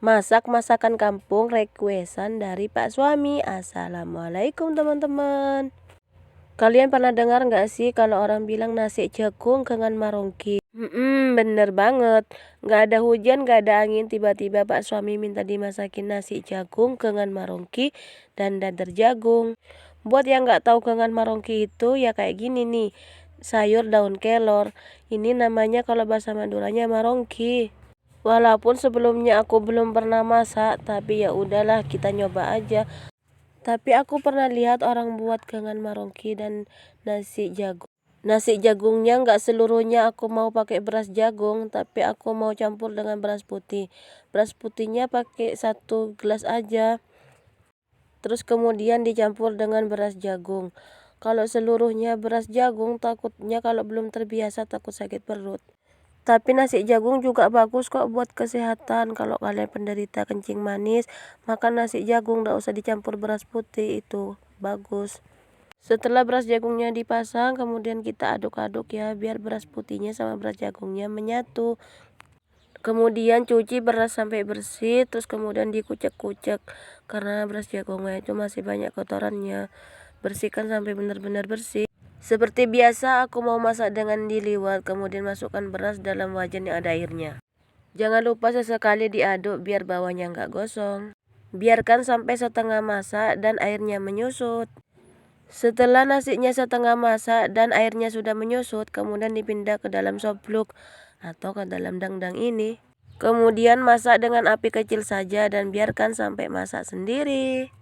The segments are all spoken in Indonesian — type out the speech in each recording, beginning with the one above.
Masak masakan kampung requestan dari Pak Suami. Assalamualaikum teman-teman. Kalian pernah dengar nggak sih kalau orang bilang nasi jagung dengan marongki? Bener banget. Nggak ada hujan, nggak ada angin, tiba-tiba Pak Suami minta dimasakin nasi jagung dengan marongki dan dadar jagung. Buat yang nggak tahu dengan marongki itu ya kayak gini nih. Sayur daun kelor. Ini namanya kalau bahasa Maduranya marongki. Walaupun sebelumnya aku belum pernah masak, tapi ya udahlah kita nyoba aja. Tapi aku pernah lihat orang buat gangan marongki dan nasi jagung. Nasi jagungnya nggak seluruhnya aku mau pakai beras jagung, tapi aku mau campur dengan beras putih. Beras putihnya pakai 1 gelas aja. Terus kemudian dicampur dengan beras jagung. Kalau seluruhnya beras jagung, takutnya kalau belum terbiasa takut sakit perut. Tapi nasi jagung juga bagus kok buat kesehatan. Kalau kalian penderita kencing manis, makan nasi jagung, nggak usah dicampur beras putih, itu bagus. Setelah beras jagungnya dipasang, kemudian kita aduk-aduk ya, biar beras putihnya sama beras jagungnya menyatu. Kemudian cuci beras sampai bersih, terus kemudian dikucek-kucek. Karena beras jagungnya itu masih banyak kotorannya. Bersihkan sampai benar-benar bersih. Seperti biasa aku mau masak dengan diliwat, kemudian masukkan beras dalam wajan yang ada airnya. Jangan lupa sesekali diaduk biar bawahnya nggak gosong. Biarkan sampai setengah masak dan airnya menyusut. Setelah nasinya setengah masak dan airnya sudah menyusut, kemudian dipindah ke dalam sopluk atau ke dalam dangdang ini. Kemudian masak dengan api kecil saja dan biarkan sampai masak sendiri.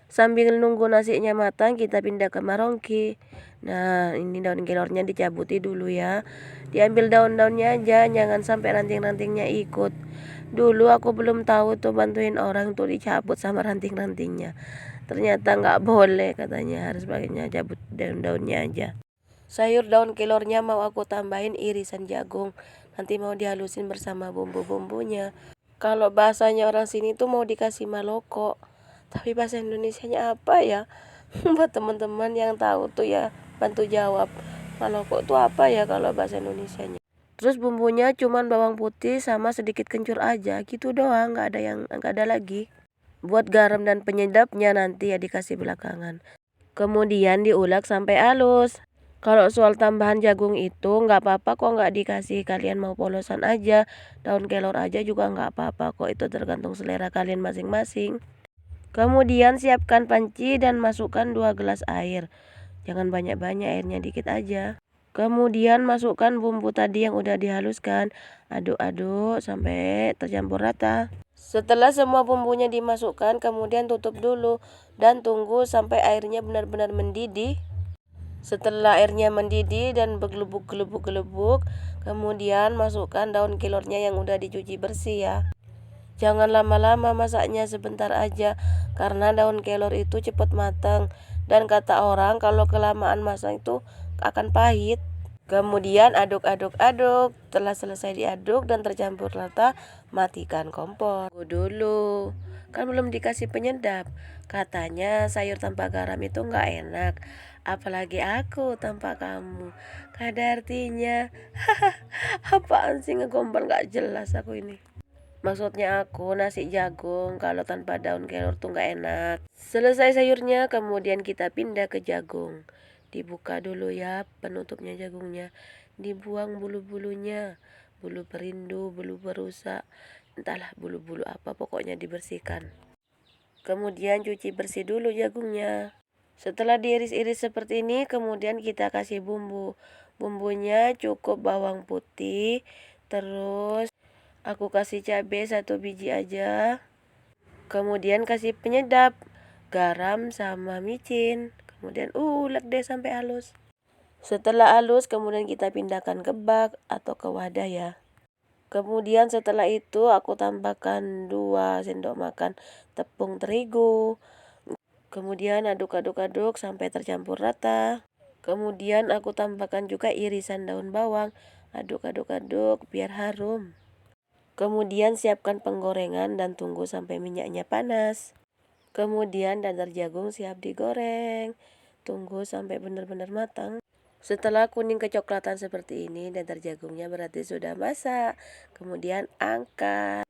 Sambil nunggu nasinya matang, kita pindah ke marongki. Nah, ini daun kelornya dicabuti dulu ya. Diambil daun-daunnya aja, jangan sampai ranting-rantingnya ikut. Dulu aku belum tahu tuh bantuin orang untuk dicabut sama ranting-rantingnya. Ternyata nggak boleh katanya, harus pakainya cabut daun-daunnya aja. Sayur daun kelornya mau aku tambahin irisan jagung. Nanti mau dihalusin bersama bumbu-bumbunya. Kalau bahasanya orang sini tuh mau dikasih maloko. Tapi bahasa Indonesianya apa ya? Buat teman-teman yang tahu tuh ya bantu jawab. Maloko tuh apa ya kalau bahasa Indonesianya? Terus bumbunya cuman bawang putih sama sedikit kencur aja, gitu doang, nggak ada lagi. Buat garam dan penyedapnya nanti ya dikasih belakangan. Kemudian diulek sampai halus. Kalau soal tambahan jagung itu nggak apa-apa kok nggak dikasih, kalian mau polosan aja, daun kelor aja juga nggak apa-apa kok, itu tergantung selera kalian masing-masing. Kemudian siapkan panci dan masukkan 2 gelas air. Jangan banyak-banyak, airnya dikit aja. Kemudian masukkan bumbu tadi yang udah dihaluskan. Aduk-aduk sampai tercampur rata. Setelah semua bumbunya dimasukkan, kemudian tutup dulu dan tunggu sampai airnya benar-benar mendidih. Setelah airnya mendidih dan bergelubuk-gelubuk-gelubuk, kemudian masukkan daun kelornya yang udah dicuci bersih ya. Jangan lama-lama masaknya, sebentar aja, karena daun kelor itu cepat matang. Dan kata orang kalau kelamaan masak itu akan pahit. Kemudian aduk-aduk-aduk. Setelah selesai diaduk dan tercampur rata, matikan kompor. Tunggu dulu, kan belum dikasih penyedap. Katanya sayur tanpa garam itu nggak enak. Apalagi aku tanpa kamu. Gak ada artinya. Apaan sih ngegombal nggak jelas aku ini. Maksudnya aku nasi jagung kalau tanpa daun kelor tuh nggak enak. Selesai sayurnya, kemudian kita pindah ke jagung. Dibuka dulu ya penutupnya jagungnya. Dibuang bulu-bulunya. Bulu perindu, bulu perusak. Entahlah bulu-bulu apa, pokoknya dibersihkan. Kemudian cuci bersih dulu jagungnya. Setelah diiris-iris seperti ini, kemudian kita kasih bumbu. Bumbunya cukup bawang putih, terus aku kasih cabai 1 biji aja. Kemudian kasih penyedap, garam sama micin. Kemudian ulek deh sampai halus. Setelah halus, kemudian kita pindahkan ke bak atau ke wadah ya. Kemudian setelah itu aku tambahkan 2 sendok makan tepung terigu. Kemudian aduk-aduk-aduk sampai tercampur rata. Kemudian aku tambahkan juga irisan daun bawang. Aduk-aduk-aduk biar harum. Kemudian siapkan penggorengan dan tunggu sampai minyaknya panas. Kemudian dadar jagung siap digoreng. Tunggu sampai benar-benar matang. Setelah kuning kecoklatan seperti ini, dadar jagungnya berarti sudah masak. Kemudian angkat.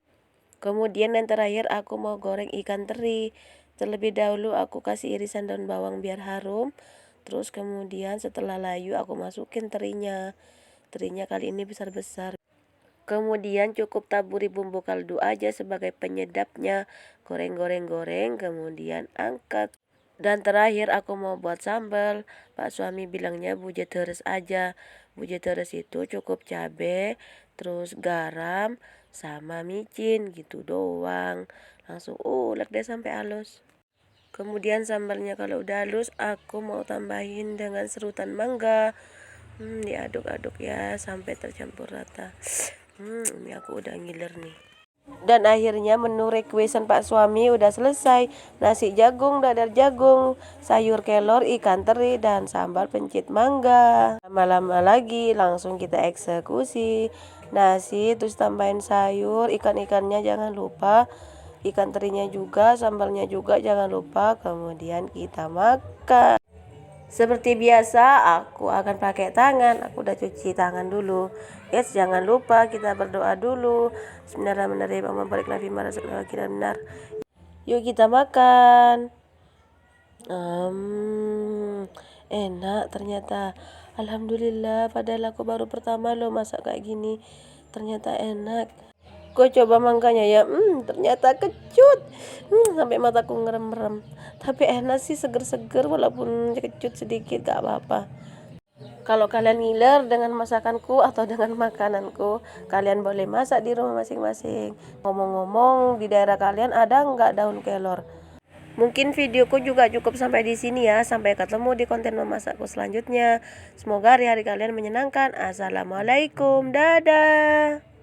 Kemudian yang terakhir aku mau goreng ikan teri. Terlebih dahulu aku kasih irisan daun bawang biar harum. Terus kemudian setelah layu aku masukin terinya. Terinya kali ini besar-besar. Kemudian cukup taburi bumbu kaldu aja sebagai penyedapnya. Goreng-goreng-goreng, kemudian angkat. Dan terakhir aku mau buat sambal. Pak suami bilangnya buje teres aja. Buje teres itu cukup cabe, terus garam, sama micin gitu doang. Langsung ulek deh sampai halus. Kemudian sambalnya kalau udah halus, aku mau tambahin dengan serutan mangga. Diaduk-aduk ya sampai tercampur rata. Ini aku udah ngiler nih. Dan akhirnya menu requestan Pak suami udah selesai. Nasi jagung, dadar jagung, sayur kelor, ikan teri, dan sambal pencit mangga. Lama-lama lagi langsung kita eksekusi. Nasi terus tambahin sayur, ikan-ikannya jangan lupa. Ikan terinya juga, sambalnya juga jangan lupa. Kemudian kita makan. Seperti biasa, aku akan pakai tangan. Aku udah cuci tangan dulu. Guys, jangan lupa kita berdoa dulu. Bismillahirrahmanirrahim. Allahumma barik lana fima razaqtana wa qina adzabannar. Yuk kita makan. Enak ternyata. Alhamdulillah, padahal aku baru pertama loh masak kayak gini. Ternyata enak. Gue coba mangganya ya, ternyata kecut, sampai mataku ngerem-rem. Tapi enak sih, seger-seger walaupun kecut sedikit, gak apa-apa. Kalau kalian ngiler dengan masakanku atau dengan makananku, kalian boleh masak di rumah masing-masing. Ngomong-ngomong, di daerah kalian ada nggak daun kelor? Mungkin videoku juga cukup sampai di sini ya. Sampai ketemu di konten memasakku selanjutnya. Semoga hari-hari kalian menyenangkan. Assalamualaikum, dadah.